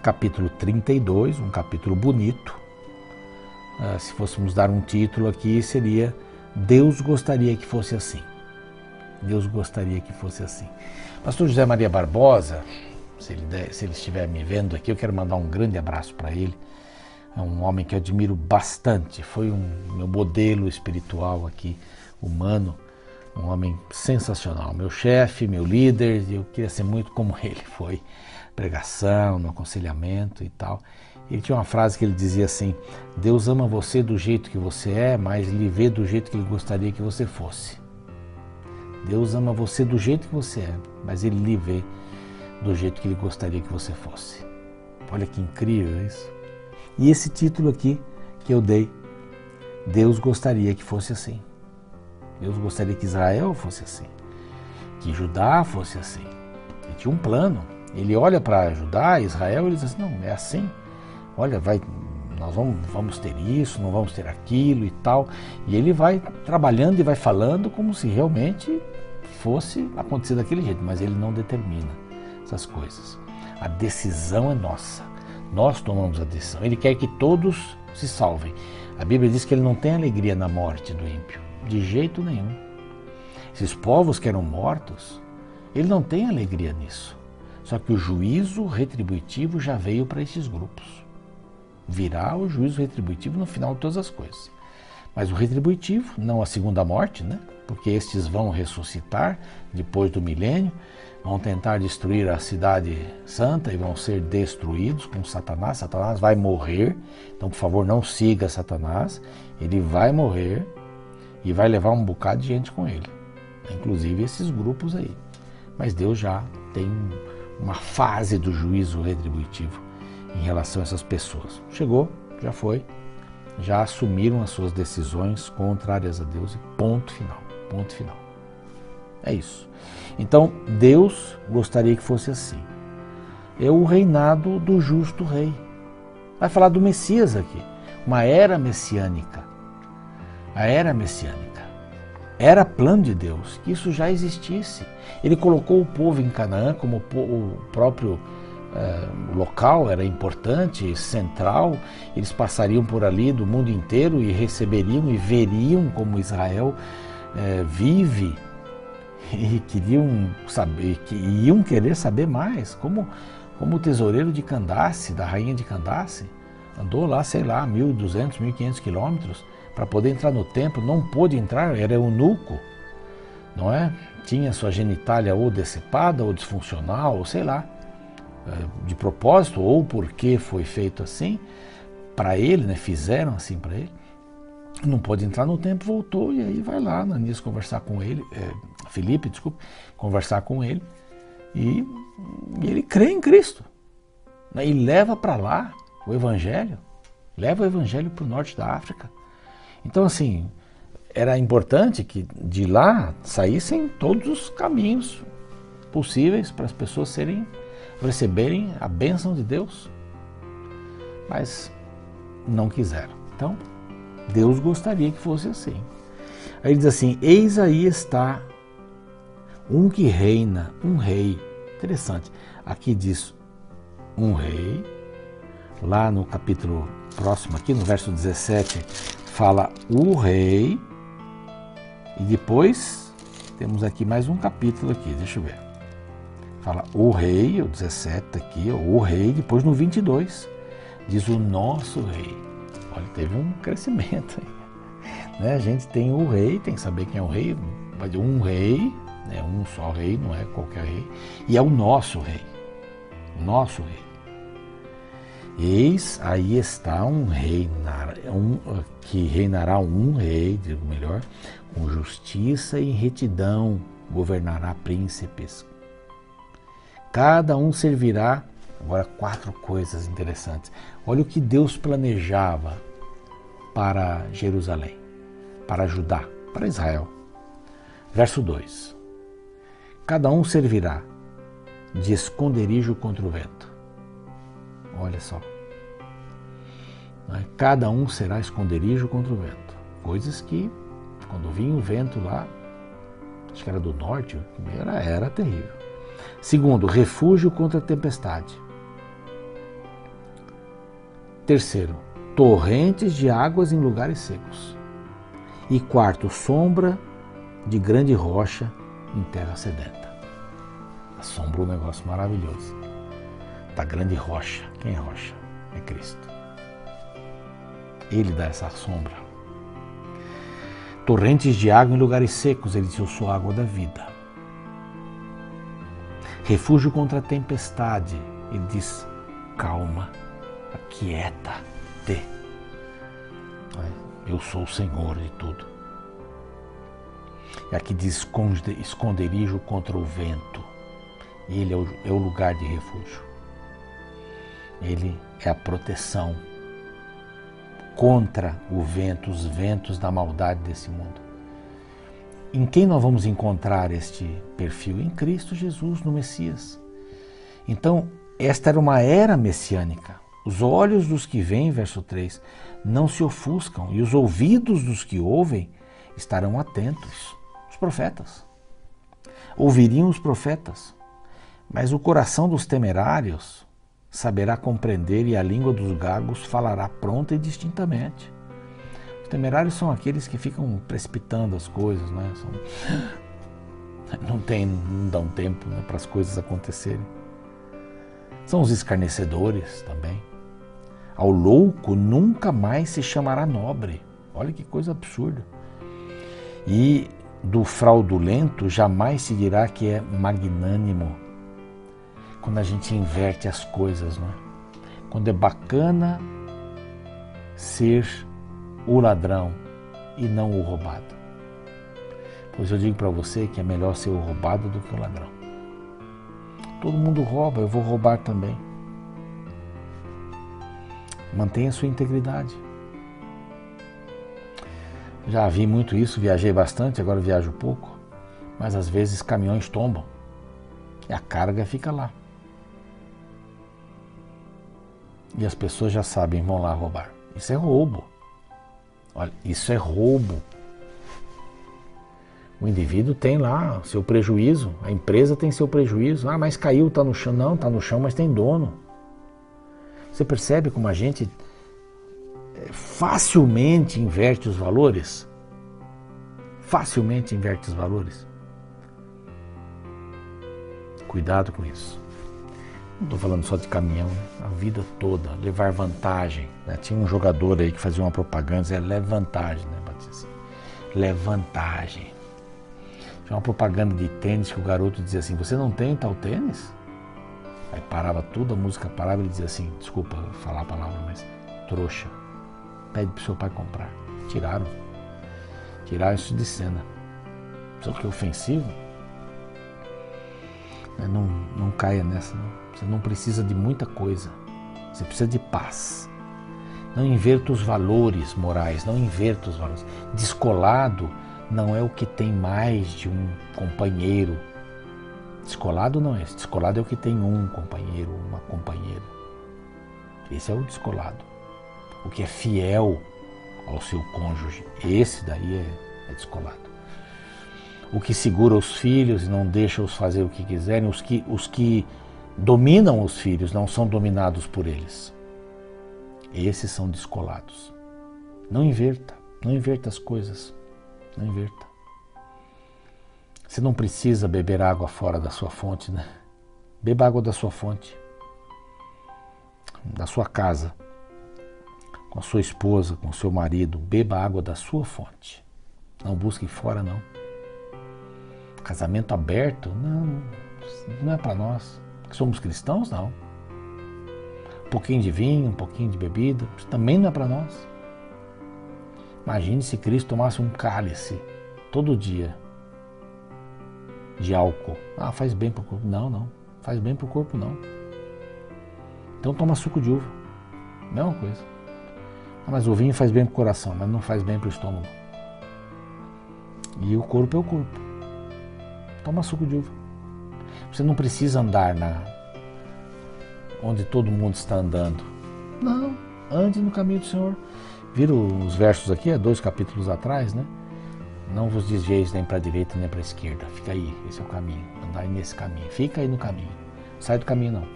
capítulo 32, um capítulo bonito. Se fôssemos dar um título aqui, seria Deus gostaria que fosse assim. Deus gostaria que fosse assim. Pastor José Maria Barbosa, se ele estiver me vendo aqui, eu quero mandar um grande abraço para ele. É um homem que eu admiro bastante, foi meu modelo espiritual aqui, humano, um homem sensacional, meu chefe, meu líder, e eu queria ser muito como ele foi, pregação, no aconselhamento e tal. Ele tinha uma frase que ele dizia assim: Deus ama você do jeito que você é, mas lhe vê do jeito que ele gostaria que você fosse. Deus ama você do jeito que você é, mas ele lhe vê do jeito que ele gostaria que você fosse. Olha que incrível isso. E esse título aqui que eu dei, Deus gostaria que fosse assim. Deus gostaria que Israel fosse assim, que Judá fosse assim. Ele tinha um plano. Ele olha para Judá, Israel, e ele diz assim: não, é assim. Olha, nós vamos ter isso, não vamos ter aquilo e tal. E ele vai trabalhando e vai falando como se realmente fosse acontecer daquele jeito, mas ele não determina essas coisas. A decisão é nossa. Nós tomamos a decisão. Ele quer que todos se salvem. A Bíblia diz que ele não tem alegria na morte do ímpio, de jeito nenhum. Esses povos que eram mortos, ele não tem alegria nisso. Só que o juízo retributivo já veio para esses grupos. Virá o juízo retributivo no final de todas as coisas. Mas o retributivo, não a segunda morte, né? Porque estes vão ressuscitar depois do milênio, vão tentar destruir a cidade santa e vão ser destruídos com Satanás. Satanás vai morrer, então por favor não siga Satanás, ele vai morrer e vai levar um bocado de gente com ele, inclusive esses grupos aí. Mas Deus já tem uma fase do juízo retributivo em relação a essas pessoas. Chegou, já foi, já assumiram as suas decisões contrárias a Deus e ponto final, ponto final. É isso. Então, Deus gostaria que fosse assim. É o reinado do justo rei. Vai falar do Messias aqui, uma era messiânica. A era messiânica. Era plano de Deus que isso já existisse. Ele colocou o povo em Canaã como o próprio local era importante, central. Eles passariam por ali do mundo inteiro e receberiam e veriam como Israel vive, e queriam saber, que iam querer saber mais, como o tesoureiro de Candace, da rainha de Candace, andou lá, sei lá, 1.200, 1.500 quilômetros para poder entrar no templo, não pôde entrar, era eunuco, não é? Tinha sua genitália ou decepada ou disfuncional, ou sei lá, de propósito ou porque foi feito assim para ele, né? Fizeram assim para ele, não pôde entrar no templo, voltou e aí vai lá Ananias conversar com ele, Filipe, desculpa, conversar com ele e ele crê em Cristo, né? E leva para lá o Evangelho, leva o Evangelho para o norte da África. Então assim, era importante que de lá saíssem todos os caminhos possíveis para as pessoas receberem a bênção de Deus, mas não quiseram. Então, Deus gostaria que fosse assim. Aí ele diz assim: eis aí está um que reina, um rei. Interessante, aqui diz um rei, lá no capítulo próximo aqui, no verso 17, fala o rei, e depois temos aqui mais um capítulo aqui, deixa eu ver. Fala o rei, o 17 aqui, o rei, depois no 22, diz o nosso rei. Olha, teve um crescimento aí, né? A gente tem o rei, tem que saber quem é o rei, vai ter um rei, né? Um só rei, não é qualquer rei, e é o nosso rei, Eis aí está um rei, que reinará um rei, digo melhor, com justiça e retidão, governará príncipes. Cada um servirá. Agora 4 coisas interessantes. Olha o que Deus planejava para Jerusalém, para Judá, para Israel. Verso 2. Cada um servirá de esconderijo contra o vento. Olha só. Cada um será esconderijo contra o vento. Coisas que, quando vinha o vento lá, acho que era do norte, era terrível. Segundo, refúgio contra a tempestade. Terceiro, torrentes de águas em lugares secos. E quarto, sombra de grande rocha em terra sedenta. A sombra é um negócio maravilhoso. Da grande rocha. Quem é rocha? É Cristo. Ele dá essa sombra. Torrentes de água em lugares secos, ele diz, eu sou a água da vida. Refúgio contra a tempestade, ele diz, calma, aquieta-te. Eu sou o Senhor de tudo. E aqui diz esconderijo contra o vento. Ele é o lugar de refúgio. Ele é a proteção contra o vento, os ventos da maldade desse mundo. Em quem nós vamos encontrar este perfil? Em Cristo Jesus, no Messias. Então, esta era uma era messiânica. Os olhos dos que veem, verso 3, não se ofuscam, e os ouvidos dos que ouvem estarão atentos. Os profetas. Ouviriam os profetas. Mas o coração dos temerários saberá compreender, e a língua dos gagos falará pronta e distintamente. Os temerários são aqueles que ficam precipitando as coisas, né? Não dão tempo, né, para as coisas acontecerem. São os escarnecedores também. Ao louco nunca mais se chamará nobre. Olha que coisa absurda. E do fraudulento jamais se dirá que é magnânimo. Quando a gente inverte as coisas, não é? Quando é bacana ser o ladrão e não o roubado. Pois eu digo para você que é melhor ser o roubado do que o ladrão. Todo mundo rouba, eu vou roubar também. Mantenha a sua integridade. Já vi muito isso, viajei bastante, agora viajo pouco, mas às vezes caminhões tombam e a carga fica lá. E as pessoas já sabem, vão lá roubar. Isso é roubo. Olha, isso é roubo. O indivíduo tem lá seu prejuízo, a empresa tem seu prejuízo. Ah, mas caiu, está no chão. Não, está no chão, mas tem dono. Você percebe como a gente facilmente inverte os valores? Facilmente inverte os valores. Cuidado com isso. Não estou falando só de caminhão, né? A vida toda, levar vantagem. Né? Tinha um jogador aí que fazia uma propaganda, dizia, leve vantagem, né? Assim, leve vantagem. Tinha uma propaganda de tênis que o garoto dizia assim, você não tem tal tênis? Aí parava tudo, a música parava e ele dizia assim, desculpa falar a palavra, mas trouxa, pede pro seu pai comprar. Tiraram isso de cena. Só que é ofensivo. Não caia nessa, não. Você não precisa de muita coisa, você precisa de paz. Não inverta os valores morais, não inverta os valores. Descolado não é o que tem mais de um companheiro. Descolado não é esse. Descolado é o que tem um companheiro, uma companheira. Esse é o descolado. O que é fiel ao seu cônjuge. Esse daí é descolado. O que segura os filhos e não deixa-os fazer o que quiserem. Os que dominam os filhos não são dominados por eles. Esses são descolados. Não inverta as coisas. Não inverta. Você não precisa beber água fora da sua fonte, né? Beba água da sua fonte, da sua casa, com a sua esposa, com o seu marido. Beba água da sua fonte. Não busque fora, não. Casamento aberto, não é para nós. Que somos cristãos, não. Um pouquinho de vinho, um pouquinho de bebida, isso também não é para nós. Imagine se Cristo tomasse um cálice todo dia de álcool. Ah, faz bem para o corpo. Não. Faz bem para o corpo, não. Então toma suco de uva. Mesma coisa. Ah, mas o vinho faz bem para o coração, mas não faz bem para o estômago. E o corpo é o corpo. Toma suco de uva. Você não precisa andar onde todo mundo está andando. Não, ande no caminho do Senhor. Viram os versos aqui, 2 capítulos atrás, né? Não vos desvieis nem para a direita nem para a esquerda. Fica aí, esse é o caminho. Andai nesse caminho. Fica aí no caminho. Sai do caminho, não.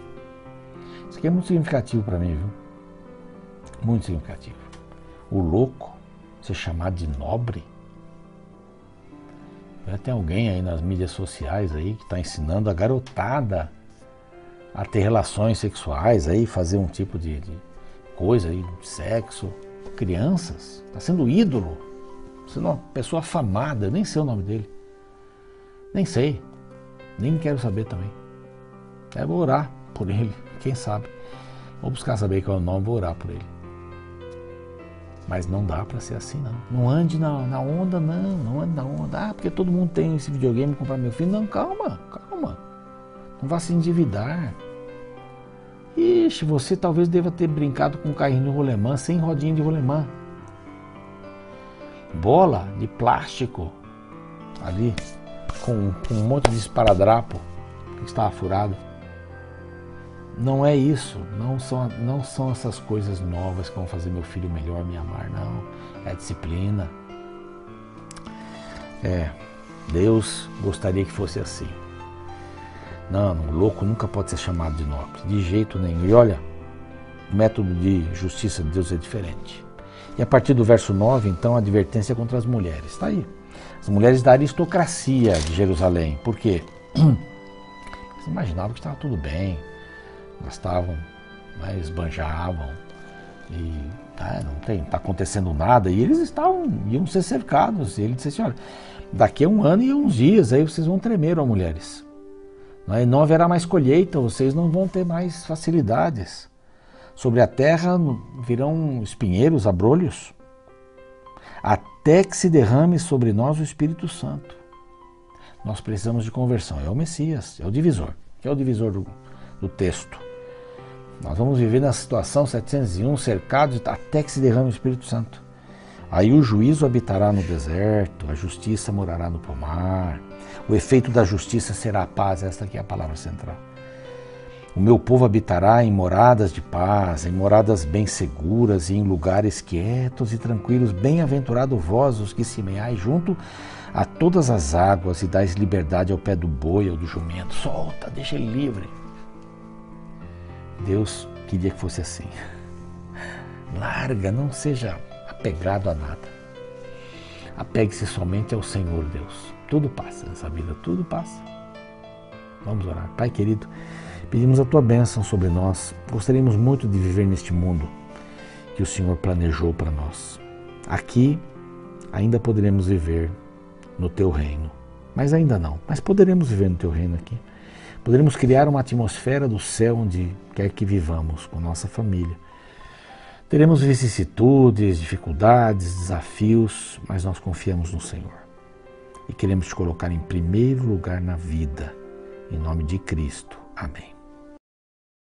Isso aqui é muito significativo para mim, viu? Muito significativo. O louco ser chamado de nobre. Já tem alguém aí nas mídias sociais aí que está ensinando a garotada a ter relações sexuais, aí, fazer um tipo de coisa aí, de sexo. Crianças. Está sendo ídolo. Sendo uma pessoa afamada. Eu nem sei o nome dele. Nem sei. Nem quero saber também. Vou orar por ele. Quem sabe. Vou buscar saber qual é o nome, vou orar por ele. Mas não dá para ser assim, não. Não ande na onda, não. Não ande na onda. Ah, porque todo mundo tem esse videogame, comprar meu filho. Não, calma. Não vá se endividar. Ixi, você talvez deva ter brincado com um carrinho de rolemã sem rodinha de rolemã. Bola de plástico ali, com um monte de esparadrapo que estava furado. Não é isso, não são essas coisas novas que vão fazer meu filho melhor me amar, não. É disciplina. Deus gostaria que fosse assim. Não, o louco nunca pode ser chamado de nobre, de jeito nenhum. E olha, o método de justiça de Deus é diferente. E a partir do verso 9, então, a advertência contra as mulheres. Está aí. As mulheres da aristocracia de Jerusalém. Por quê? Eles imaginavam que estava tudo bem. Gastavam, esbanjavam. E não está acontecendo nada. E eles iam ser cercados. E ele disse assim, olha, daqui a 1 ano e uns dias, aí vocês vão tremer, ó, mulheres. Não haverá mais colheita, vocês não vão ter mais facilidades. Sobre a terra virão espinheiros, abrolhos, até que se derrame sobre nós o Espírito Santo. Nós precisamos de conversão. É o Messias, é o divisor. Que é o divisor do texto. Nós vamos viver na situação 701, cercados até que se derrame o Espírito Santo. Aí o juízo habitará no deserto, a justiça morará no pomar. O efeito da justiça será a paz. Esta aqui é a palavra central. O meu povo habitará em moradas de paz, em moradas bem seguras e em lugares quietos e tranquilos. Bem-aventurado vós, os que semeais junto a todas as águas e dais liberdade ao pé do boi ou do jumento. Solta, deixa ele livre. Deus queria que fosse assim. Larga, não seja apegado a nada. Apegue-se somente ao Senhor Deus. Tudo passa nessa vida, tudo passa. Vamos orar. Pai querido, pedimos a Tua bênção sobre nós. Gostaríamos muito de viver neste mundo que o Senhor planejou para nós. Aqui ainda poderemos viver no Teu reino, mas ainda não. Mas poderemos viver no Teu reino aqui. Poderemos criar uma atmosfera do céu onde quer que vivamos com nossa família. Teremos vicissitudes, dificuldades, desafios, mas nós confiamos no Senhor. E queremos Te colocar em primeiro lugar na vida. Em nome de Cristo. Amém.